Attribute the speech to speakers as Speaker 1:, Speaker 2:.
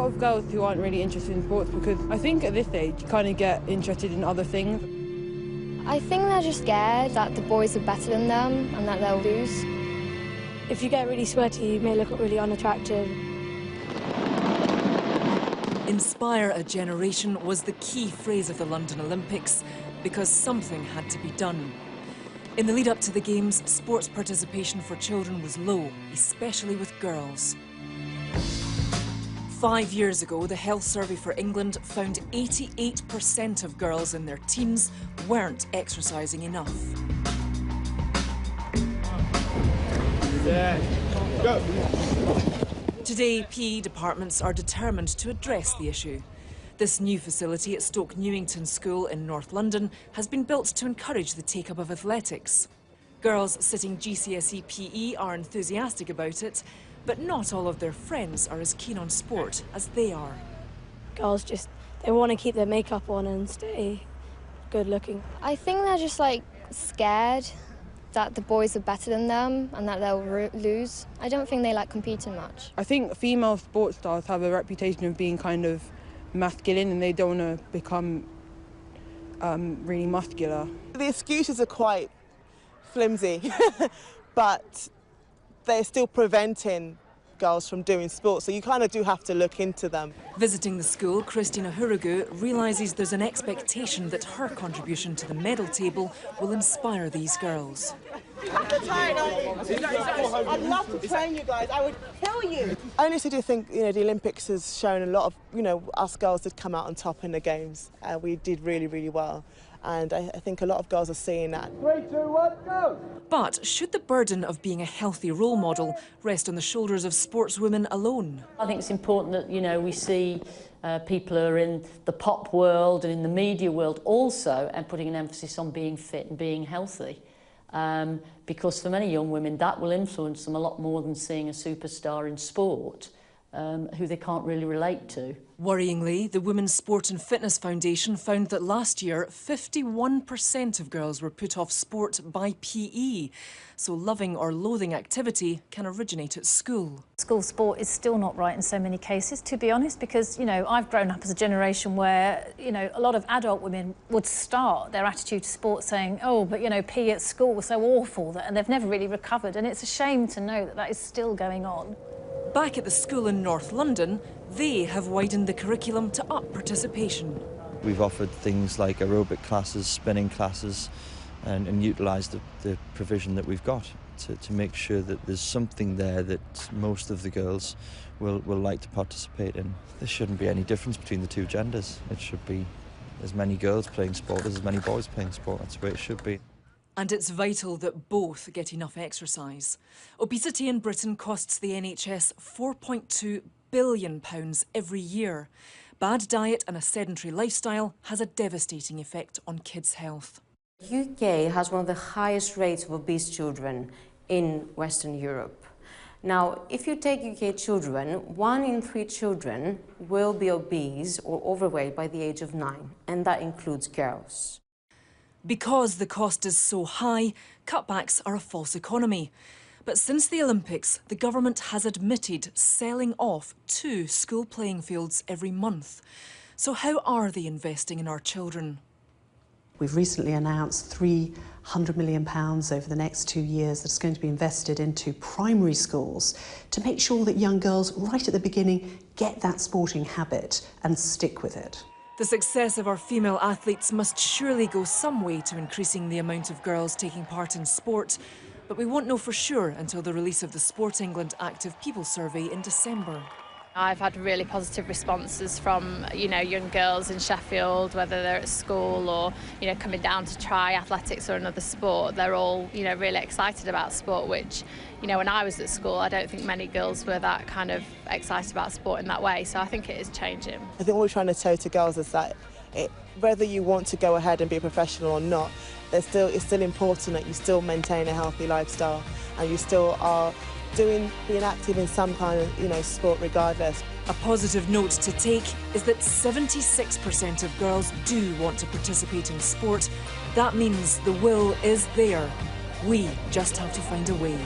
Speaker 1: lot of girls who aren't really interested in sports because I think at this age you kind of get interested in other things.
Speaker 2: I think they're just scared that the boys are better than them and that they'll lose.
Speaker 3: If you get really sweaty, you may look really unattractive.
Speaker 4: Inspire a generation was the key phrase of the London Olympics because something had to be done. In the lead up to the Games, sports participation for children was low, especially with girls. 5 years ago, the Health Survey for England found 88% of girls in their teens weren't exercising enough.
Speaker 5: Go.
Speaker 4: Today, PE departments are determined to address the issue. This new facility at Stoke Newington School in North London has been built to encourage the take-up of athletics. Girls sitting GCSE PE are enthusiastic about it, but not all of their friends are as keen on sport as they are.
Speaker 3: Girls they want to keep their makeup on and stay good looking.
Speaker 2: I think they're just like scared that the boys are better than them and that they'll lose. I don't think they like competing much.
Speaker 1: I think female sports stars have a reputation of being kind of masculine and they don't want to become really muscular.
Speaker 5: The excuses are quite flimsy, but they're still preventing girls from doing sports, so you kind of do have to look into them.
Speaker 4: Visiting the school, Christina Hurugu realises there's an expectation that her contribution to the medal table will inspire these girls.
Speaker 5: I'd love to train you guys, I would kill you. I honestly do think, the Olympics has shown a lot of, us girls did come out on top in the Games. We did really, really well. And I think a lot of girls are seeing that.
Speaker 6: 3, 2, 1, go!
Speaker 4: But should the burden of being a healthy role model rest on the shoulders of sportswomen alone?
Speaker 7: I think it's important that, we see people who are in the pop world and in the media world also and putting an emphasis on being fit and being healthy. Because for many young women, that will influence them a lot more than seeing a superstar in sport who they can't really relate to.
Speaker 4: Worryingly, the Women's Sport and Fitness Foundation found that last year 51% of girls were put off sport by PE. So loving or loathing activity can originate at school.
Speaker 8: School sport is still not right in so many cases, to be honest, because, I've grown up as a generation where, a lot of adult women would start their attitude to sport saying, oh, but, PE at school was so awful, and they've never really recovered. And it's a shame to know that that is still going on.
Speaker 4: Back at the school in North London, they have widened the curriculum to up participation.
Speaker 9: We've offered things like aerobic classes, spinning classes, and utilised the provision that we've got to make sure that there's something there that most of the girls will like to participate in. There shouldn't be any difference between the two genders. It should be as many girls playing sport as many boys playing sport. That's the way it should be.
Speaker 4: And it's vital that both get enough exercise. Obesity in Britain costs the NHS £4.2 billion every year. Bad diet and a sedentary lifestyle has a devastating effect on kids' health.
Speaker 10: The UK has one of the highest rates of obese children in Western Europe. Now, if you take UK children, 1 in 3 children will be obese or overweight by the age of 9, and that includes girls.
Speaker 4: Because the cost is so high, cutbacks are a false economy. But since the Olympics, the government has admitted selling off 2 school playing fields every month. So how are they investing in our children?
Speaker 11: We've recently announced £300 million over the next 2 years that's going to be invested into primary schools to make sure that young girls right at the beginning get that sporting habit and stick with it.
Speaker 4: The success of our female athletes must surely go some way to increasing the amount of girls taking part in sport, but we won't know for sure until the release of the Sport England Active People Survey in December.
Speaker 12: I've had really positive responses from, young girls in Sheffield, whether they're at school or, coming down to try athletics or another sport. They're all, really excited about sport, which, when I was at school, I don't think many girls were that kind of excited about sport in that way. So I think it is changing.
Speaker 5: I think what we're trying to show to girls is that whether you want to go ahead and be a professional or not, it's still important that you still maintain a healthy lifestyle and you still are being active in some kind of, sport regardless.
Speaker 4: A positive note to take is that 76% of girls do want to participate in sport. That means the will is there. We just have to find a way.